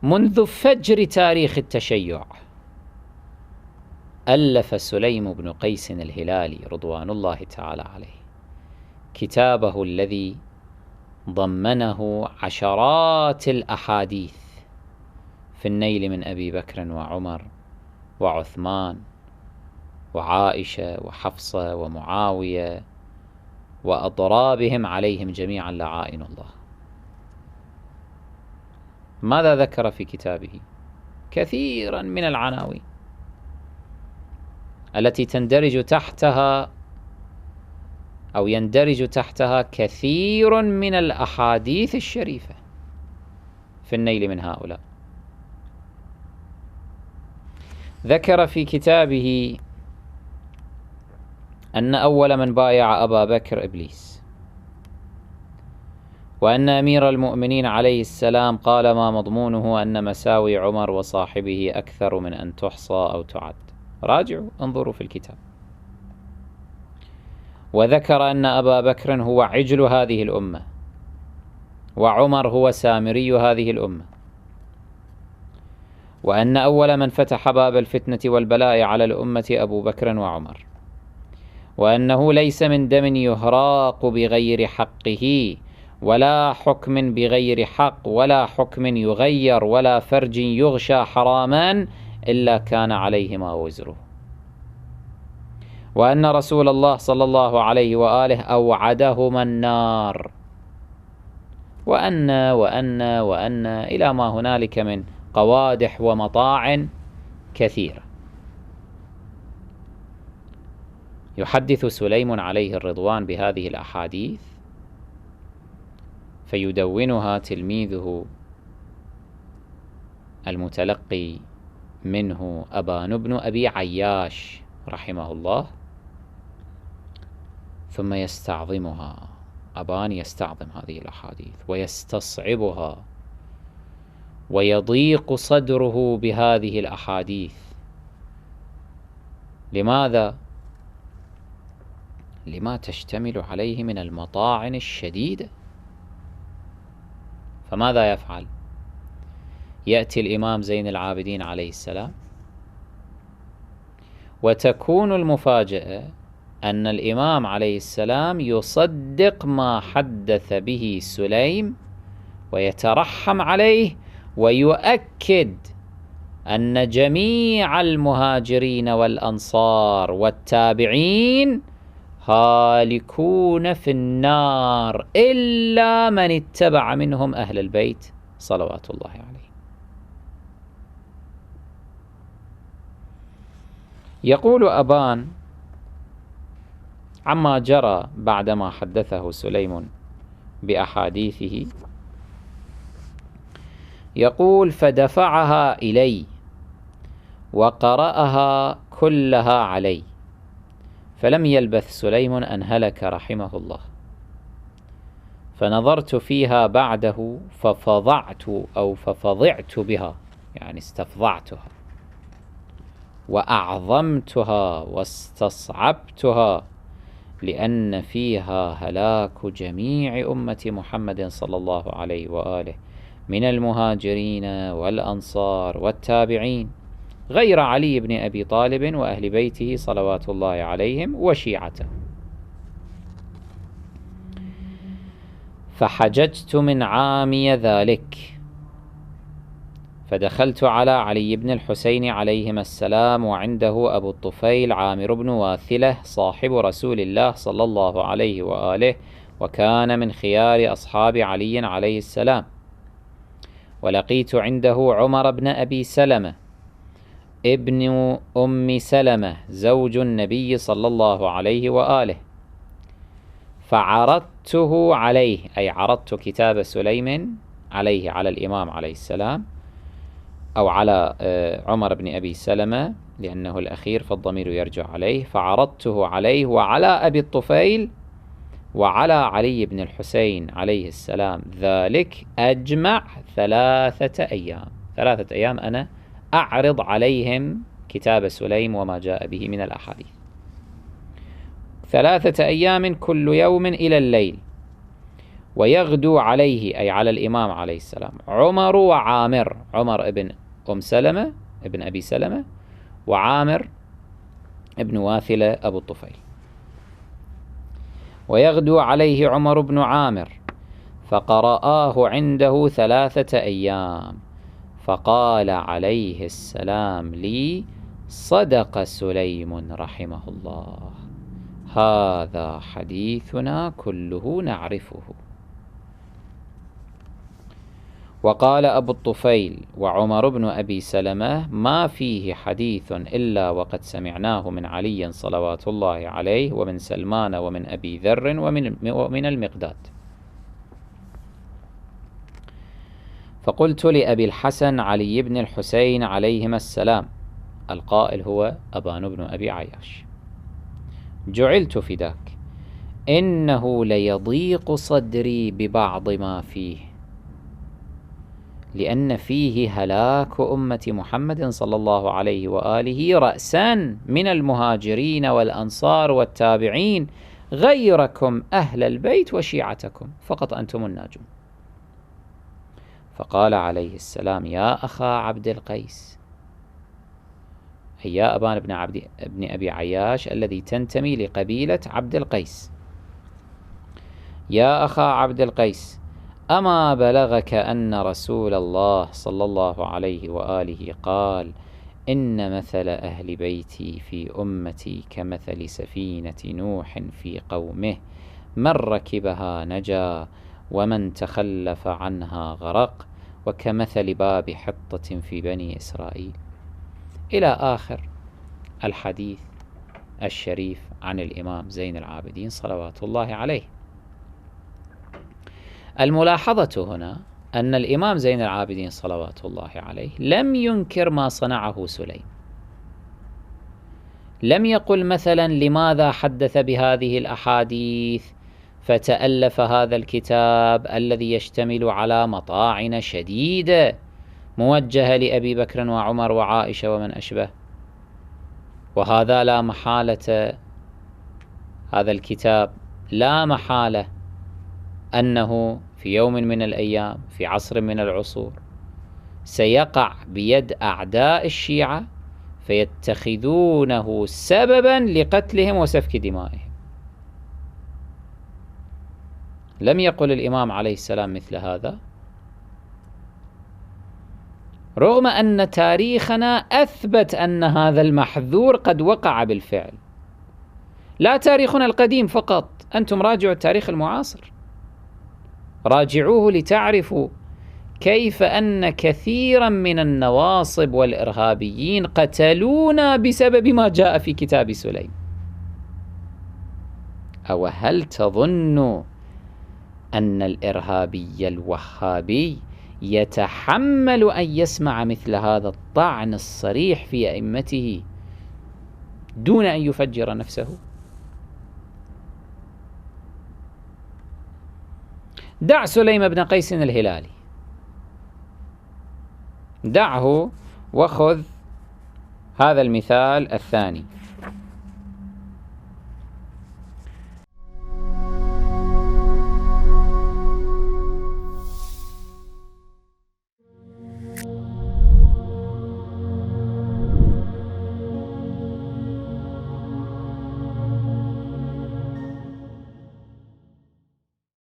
منذ فجر تاريخ التشيع ألف سليم بن قيس الهلالي رضوان الله تعالى عليه كتابه الذي ضمنه عشرات الأحاديث في النيل من أبي بكر وعمر وعثمان وعائشة وحفصة ومعاوية وأضرابهم عليهم جميعا لعائن الله. ماذا ذكر في كتابه؟ كثيرا من العناوين التي تندرج تحتها أو يندرج تحتها كثير من الأحاديث الشريفة في النيل من هؤلاء. ذكر في كتابه أن أول من بايع أبا بكر إبليس، وأن أمير المؤمنين عليه السلام قال ما مضمونه أن مساوي عمر وصاحبه أكثر من أن تحصى أو تعد. راجعوا انظروا في الكتاب. وذكر أن أبا بكر هو عجل هذه الأمة، وعمر هو سامري هذه الأمة، وأن أول من فتح باب الفتنة والبلاء على الأمة أبو بكر وعمر، وأنه ليس من دم يهراق بغير حقه، ولا حكم بغير حق، ولا حكم يغير، ولا فرج يغشى حراما إلا كان عليهما وزره، وأن رسول الله صلى الله عليه وآله أوعدهما النار، وأن إلى ما هنالك من قوادح ومطاعن كثيرة. يحدث سليم عليه الرضوان بهذه الأحاديث فيدونها تلميذه المتلقي منه أبان بن أبي عياش رحمه الله، ثم يستعظمها. أبان يستعظم هذه الأحاديث ويستصعبها ويضيق صدره بهذه الأحاديث. لماذا؟ لما تشتمل عليه من المطاعن الشديدة. فماذا يفعل؟ يأتي الإمام زين العابدين عليه السلام، وتكون المفاجأة أن الإمام عليه السلام يصدق ما حدث به سليم ويترحم عليه، ويؤكد أن جميع المهاجرين والأنصار والتابعين هالكون في النار إلا من اتبع منهم أهل البيت صلوات الله عليه. يقول أبان عما جرى بعدما حدثه سليم بأحاديثه، يقول فدفعها إلي وقرأها كلها علي، فلم يلبث سليم أن هلك رحمه الله، فنظرت فيها بعده ففضعت بها، يعني استفضعتها وأعظمتها واستصعبتها، لأن فيها هلاك جميع أمة محمد صلى الله عليه وآله من المهاجرين والأنصار والتابعين، غير علي بن أبي طالب وأهل بيته صلوات الله عليهم وشيعته. فحججت من عامي ذلك، فدخلت على علي بن الحسين عليهما السلام، وعنده أبو الطفيل عامر بن واثلة صاحب رسول الله صلى الله عليه وآله، وكان من خيار أصحاب علي عليه السلام. ولقيت عنده عمر بن أبي سلمة ابن أم سلمة زوج النبي صلى الله عليه وآله، فعرضته عليه، أي عرضت كتاب سليم عليه، على الإمام عليه السلام، أو على عمر بن أبي سلمة لأنه الأخير فالضمير يرجع عليه، فعرضته عليه وعلى أبي الطفيل وعلى علي بن الحسين عليه السلام ذلك أجمع 3 أيام. 3 أيام أنا أعرض عليهم كتاب سليم وما جاء به من الأحاديث، 3 أيام كل يوم إلى الليل، ويغدو عليه أي على الإمام عليه السلام عمر وعامر، عمر ابن سلمة ابن أبي سلمة، وعامر ابن واثلة أبو الطفيل. ويغدو عليه عمر بن عامر فقرآه عنده 3 أيام، فقال عليه السلام لي: صدق سليم رحمه الله، هذا حديثنا كله نعرفه. وقال أبو الطفيل وعمر بن أبي سلمة: ما فيه حديث إلا وقد سمعناه من علي صلوات الله عليه، ومن سلمان، ومن أبي ذر، ومن المقداد. فقلت لأبي الحسن علي بن الحسين عليهما السلام، القائل هو أبان بن أبي عياش: جعلت فداك، إنه ليضيق صدري ببعض ما فيه، لأن فيه هلاك أمة محمد صلى الله عليه وآله رأسا من المهاجرين والأنصار والتابعين، غيركم أهل البيت وشيعتكم، فقط أنتم الناجون. فقال عليه السلام: يا أخا عبد القيس، أي يا أبان بن أبي عياش الذي تنتمي لقبيلة عبد القيس، يا أخا عبد القيس، أما بلغك أن رسول الله صلى الله عليه وآله قال: إن مثل أهل بيتي في أمتي كمثل سفينة نوح في قومه، من ركبها نجا ومن تخلف عنها غرق، وكمثل باب حطة في بني إسرائيل، إلى آخر الحديث الشريف عن الإمام زين العابدين صلوات الله عليه. الملاحظة هنا أن الإمام زين العابدين صلوات الله عليه لم ينكر ما صنعه سليم، لم يقل مثلا لماذا حدث بهذه الأحاديث فتألف هذا الكتاب الذي يشتمل على مطاعن شديدة موجهة لأبي بكر وعمر وعائشة ومن أشبه، وهذا لا محالة، هذا الكتاب لا محالة أنه في يوم من الأيام في عصر من العصور سيقع بيد أعداء الشيعة فيتخذونه سببا لقتلهم وسفك دمائهم. لم يقل الإمام عليه السلام مثل هذا، رغم أن تاريخنا أثبت أن هذا المحذور قد وقع بالفعل. لا تاريخنا القديم فقط، أنتم راجعوا التاريخ المعاصر، راجعوه لتعرفوا كيف أن كثيرا من النواصب والإرهابيين قتلونا بسبب ما جاء في كتاب سليم. أو هل تظن أن الإرهابي الوهابي يتحمل أن يسمع مثل هذا الطعن الصريح في أئمته دون أن يفجر نفسه؟ دع سليم بن قيس الهلالي، دعه وخذ هذا المثال الثاني.